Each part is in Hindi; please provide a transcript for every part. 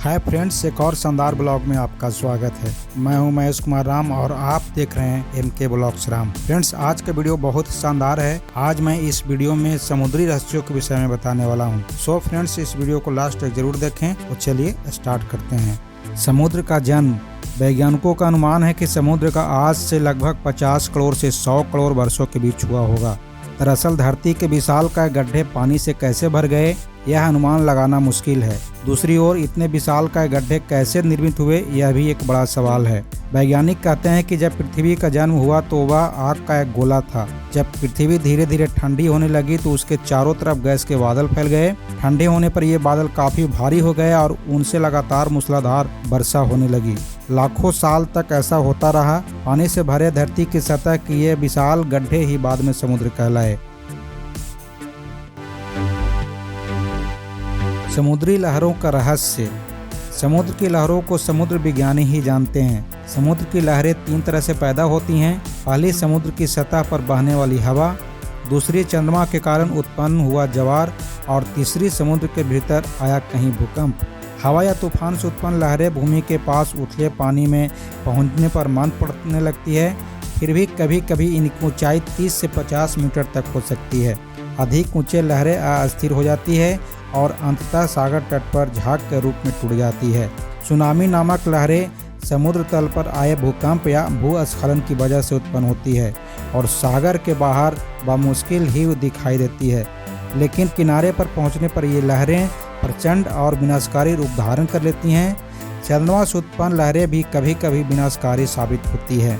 हाय फ्रेंड्स, एक और शानदार ब्लॉग में आपका स्वागत है। मैं हूं महेश कुमार राम और आप देख रहे हैं MK ब्लॉग्स राम। फ्रेंड्स, आज का वीडियो बहुत शानदार है। आज मैं इस वीडियो में समुद्री रहस्यों के विषय में बताने वाला हूं। सो फ्रेंड्स, इस वीडियो को लास्ट तक जरूर देखें। तो चलिए स्टार्ट करते हैं। समुद्र का जन्म। वैज्ञानिकों का अनुमान है कि समुद्र का आज से लगभग 50 करोड़ से 100 करोड़ वर्षों के बीच हुआ होगा। दरअसल धरती के विशालकाय गड्ढे पानी से कैसे भर गए, यह अनुमान लगाना मुश्किल है। दूसरी ओर इतने विशालकाय गड्ढे कैसे निर्मित हुए, यह भी एक बड़ा सवाल है। वैज्ञानिक कहते हैं कि जब पृथ्वी का जन्म हुआ तो वह आग का एक गोला था। जब पृथ्वी धीरे धीरे ठंडी होने लगी तो उसके चारों तरफ गैस के बादल फैल गए। ठंडे होने पर ये बादल काफी भारी हो गए और उनसे लगातार मूसलाधार वर्षा होने लगी। लाखों साल तक ऐसा होता रहा। पानी से भरे धरती की सतह के ये विशाल गड्ढे ही बाद में समुद्र कहलाए। समुद्री लहरों का रहस्य। समुद्र की लहरों को समुद्र विज्ञानी ही जानते हैं। समुद्र की लहरें 3 तरह से पैदा होती हैं। पहली समुद्र की सतह पर बहने वाली हवा, दूसरी चंद्रमा के कारण उत्पन्न हुआ ज्वार और तीसरी समुद्र के भीतर आया कहीं भूकंप। हवा या तूफान से उत्पन्न लहरें भूमि के पास उथले पानी में पहुंचने पर मंद पड़ने लगती है। फिर भी कभी कभी इनकी ऊंचाई 30 से 50 मीटर तक हो सकती है। अधिक ऊंचे लहरें अस्थिर हो जाती है और अंततः सागर तट पर झाग के रूप में टूट जाती है। सुनामी नामक लहरें समुद्र तल पर आए भूकंप या भूस्खलन की वजह से उत्पन्न होती है और सागर के बाहर बामुश्किल ही दिखाई देती है, लेकिन किनारे पर पहुंचने पर ये लहरें प्रचंड और विनाशकारी रूप धारण कर लेती हैं। चंद्रमा से उत्पन्न लहरें भी कभी कभी विनाशकारी साबित होती है।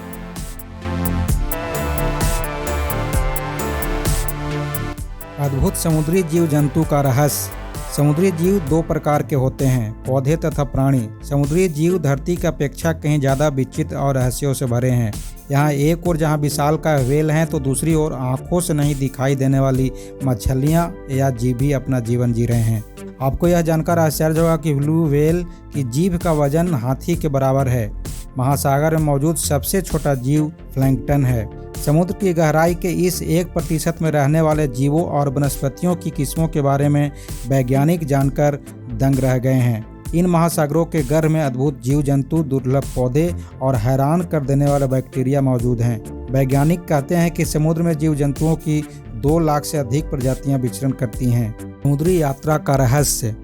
अद्भुत समुद्री जीव जंतु का रहस्य। समुद्री जीव 2 प्रकार के होते हैं, पौधे तथा प्राणी। समुद्री जीव धरती की अपेक्षा कहीं ज़्यादा विचित्र और रहस्यों से भरे हैं। यहाँ एक ओर जहाँ विशाल का व्हेल हैं तो दूसरी ओर आंखों से नहीं दिखाई देने वाली मछलियाँ या जीव भी अपना जीवन जी रहे हैं। आपको यह जानकर आश्चर्य होगा कि ब्लू व्हेल की जीभ का वजन हाथी के बराबर है। महासागर में मौजूद सबसे छोटा जीव प्लैंकटन है। समुद्र की गहराई के इस 1% में रहने वाले जीवों और वनस्पतियों की किस्मों के बारे में वैज्ञानिक जानकर दंग रह गए हैं। इन महासागरों के गर्भ में अद्भुत जीव जंतु, दुर्लभ पौधे और हैरान कर देने वाले बैक्टीरिया मौजूद हैं। वैज्ञानिक कहते हैं कि समुद्र में जीव जंतुओं की 2 लाख से अधिक प्रजातियां विचरण करती हैं। समुद्री यात्रा का रहस्य।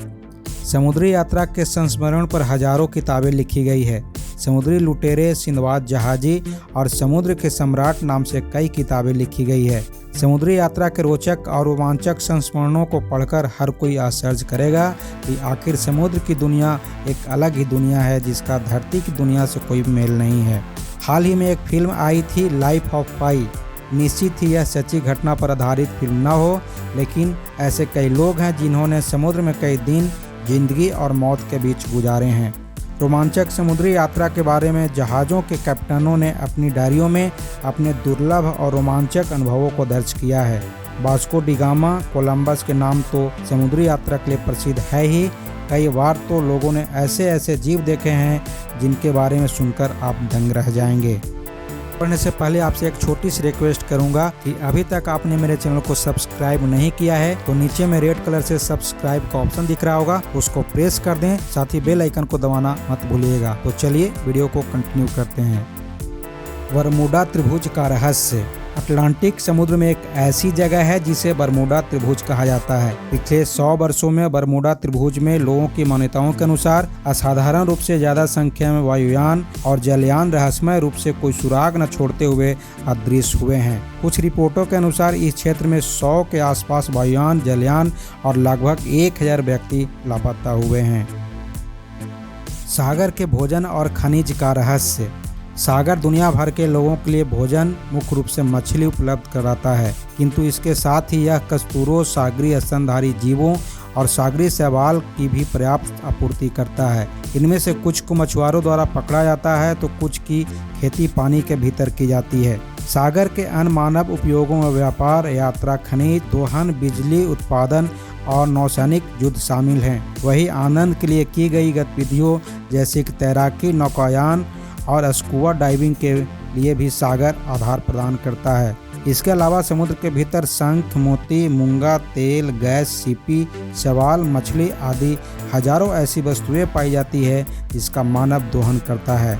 समुद्री यात्रा के संस्मरण पर हजारों किताबें लिखी गई है। समुद्री लुटेरे, सिंदबाद जहाजी और समुद्र के सम्राट नाम से कई किताबें लिखी गई है। समुद्री यात्रा के रोचक और रोमांचक संस्मरणों को पढ़कर हर कोई आश्चर्य करेगा कि आखिर समुद्र की दुनिया एक अलग ही दुनिया है जिसका धरती की दुनिया से कोई मेल नहीं है। हाल ही में एक फिल्म आई थी, लाइफ ऑफ पाई। निश्चित ही यह सच्ची घटना पर आधारित फिल्म न हो, लेकिन ऐसे कई लोग हैं जिन्होंने समुद्र में कई दिन जिंदगी और मौत के बीच गुजारे हैं। रोमांचक समुद्री यात्रा के बारे में जहाज़ों के कैप्टनों ने अपनी डायरियों में अपने दुर्लभ और रोमांचक अनुभवों को दर्ज किया है। वास्को डी गामा, कोलंबस के नाम तो समुद्री यात्रा के लिए प्रसिद्ध है ही। कई बार तो लोगों ने ऐसे ऐसे जीव देखे हैं जिनके बारे में सुनकर आप दंग रह जाएंगे। पढ़ने से पहले आपसे एक छोटी सी रिक्वेस्ट करूंगा कि अभी तक आपने मेरे चैनल को सब्सक्राइब नहीं किया है तो नीचे में रेड कलर से सब्सक्राइब का ऑप्शन दिख रहा होगा, उसको प्रेस कर दें। साथ ही बेल आइकन को दबाना मत भूलिएगा। तो चलिए वीडियो को कंटिन्यू करते हैं। बरमूडा त्रिभुज का रहस्य। अटलांटिक समुद्र में एक ऐसी जगह है जिसे बरमूडा त्रिभुज कहा जाता है। पिछले 100 वर्षों में बरमूडा त्रिभुज में लोगों की मान्यताओं के अनुसार असाधारण रूप से ज्यादा संख्या में वायुयान और जलयान रहस्यमय रूप से कोई सुराग न छोड़ते हुए अदृश्य हुए हैं। कुछ रिपोर्टों के अनुसार इस क्षेत्र में 100 के आसपास वायुयान, जलयान और लगभग 1000 व्यक्ति लापता हुए हैं। सागर के भोजन और खनिज का रहस्य। सागर दुनिया भर के लोगों के लिए भोजन, मुख्य रूप से मछली उपलब्ध कराता है, किंतु इसके साथ ही यह कस्तूरों, सागरीय स्तनधारी जीवों और सागरीय शैवाल की भी पर्याप्त आपूर्ति करता है। इनमें से कुछ को मछुआरों द्वारा पकड़ा जाता है तो कुछ की खेती पानी के भीतर की जाती है। सागर के अन्य मानव उपयोगों में व्यापार, यात्रा, खनिज, दोहन, बिजली उत्पादन और नौसैनिक युद्ध शामिल हैं। वही आनंद के लिए की गई गतिविधियों जैसे कि तैराकी, नौकायान और स्कूबा डाइविंग के लिए भी सागर आधार प्रदान करता है। इसके अलावा समुद्र के भीतर शंख, मोती, मूंगा, तेल, गैस, सीपी, शैवाल, मछली आदि हजारों ऐसी वस्तुएं पाई जाती है जिसका मानव दोहन करता है।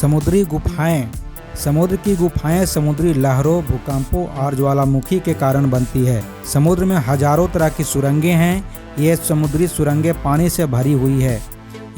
समुद्री गुफाएं। समुद्र की गुफाएं समुद्री लहरों, भूकंपों और ज्वालामुखी के कारण बनती है। समुद्र में हजारों तरह की सुरंगें हैं। ये समुद्री सुरंगें पानी से भरी हुई है।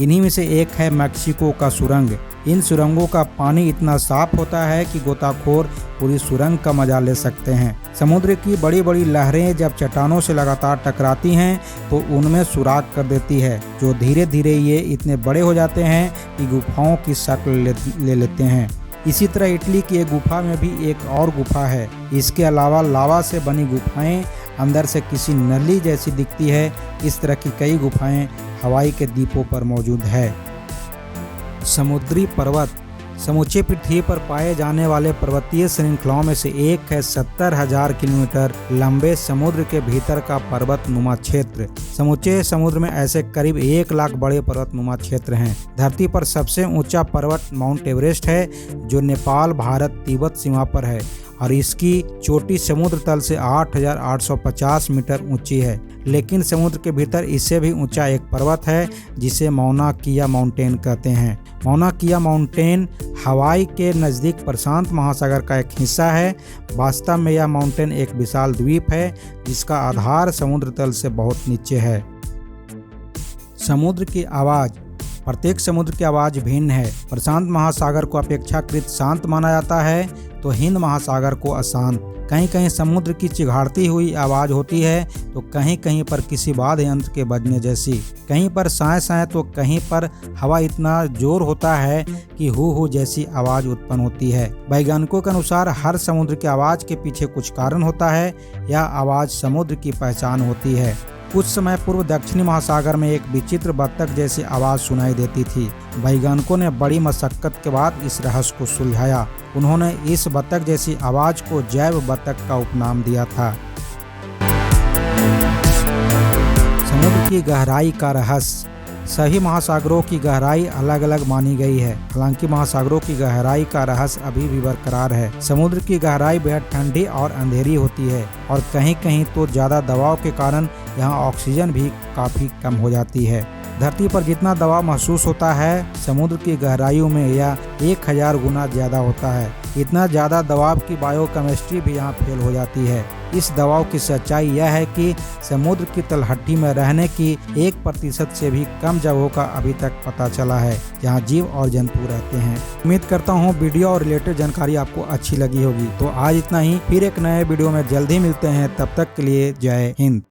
इन्हीं में से एक है मैक्सिको का सुरंग। इन सुरंगों का पानी इतना साफ होता है कि गोताखोर पूरी सुरंग का मजा ले सकते हैं। समुद्र की बड़ी बड़ी लहरें जब चट्टानों से लगातार टकराती हैं तो उनमें सुराख कर देती है, जो धीरे धीरे ये इतने बड़े हो जाते हैं कि गुफाओं की शक्ल ले लेते हैं। इसी तरह इटली की एक गुफा में भी एक और गुफा है। इसके अलावा लावा से बनी गुफाएं अंदर से किसी नली जैसी दिखती है। इस तरह की कई गुफाएं हवाई के द्वीपों पर मौजूद है। समुद्री पर्वत। समूचे पृथ्वी पर पाए जाने वाले पर्वतीय श्रृंखलाओं में से एक है 70,000 किलोमीटर लंबे समुद्र के भीतर का पर्वतनुमा क्षेत्र। समूचे समुद्र में ऐसे करीब 1 लाख बड़े पर्वतनुमा क्षेत्र हैं। धरती पर सबसे ऊंचा पर्वत माउंट एवरेस्ट है, जो नेपाल, भारत, तिब्बत सीमा पर है और इसकी चोटी समुद्र तल से 8,850 मीटर ऊंची है। लेकिन समुद्र के भीतर इससे भी ऊंचा एक पर्वत है जिसे मौना किया माउंटेन कहते हैं। मौना किया माउंटेन हवाई के नज़दीक प्रशांत महासागर का एक हिस्सा है। वास्तव में यह माउंटेन एक विशाल द्वीप है जिसका आधार समुद्र तल से बहुत नीचे है। समुद्र की आवाज़। प्रत्येक समुद्र की आवाज़ भिन्न है। प्रशांत महासागर को अपेक्षाकृत शांत माना जाता है तो हिंद महासागर को अशांत। कहीं कहीं समुद्र की चिघाड़ती हुई आवाज़ होती है तो कहीं कहीं पर किसी वाद्य यंत्र के बजने जैसी। कहीं पर साए साए तो कहीं पर हवा इतना जोर होता है कि हू जैसी आवाज़ उत्पन्न होती है। वैज्ञानिकों के अनुसार हर समुद्र की आवाज़ के पीछे कुछ कारण होता है। यह आवाज़ समुद्र की पहचान होती है। कुछ समय पूर्व दक्षिणी महासागर में एक विचित्र बत्तख जैसी आवाज़ सुनाई देती थी। वैज्ञानिकों ने बड़ी मशक्कत के बाद इस रहस्य को सुलझाया। उन्होंने इस बत्तख जैसी आवाज़ को जैव बत्तख का उपनाम दिया था। समुद्र की गहराई का रहस्य। सभी महासागरों की गहराई अलग अलग मानी गई है। हालांकि महासागरों की गहराई का रहस्य अभी भी बरकरार है। समुद्र की गहराई बेहद ठंडी और अंधेरी होती है और कहीं कहीं तो ज़्यादा दबाव के कारण यहाँ ऑक्सीजन भी काफ़ी कम हो जाती है। धरती पर जितना दबाव महसूस होता है समुद्र की गहराइयों में यह 1000 गुना ज़्यादा होता है। इतना ज़्यादा दबाव की बायोकेमिस्ट्री भी यहाँ फेल हो जाती है। इस दबाव की सच्चाई यह है कि समुद्र की तलहटी में रहने की 1% से भी कम जगहों का अभी तक पता चला है जहाँ जीव और जंतु रहते हैं। उम्मीद करता हूँ वीडियो और रिलेटेड जानकारी आपको अच्छी लगी होगी। तो आज इतना ही, फिर एक नए वीडियो में जल्दी मिलते हैं। तब तक के लिए जय हिंद।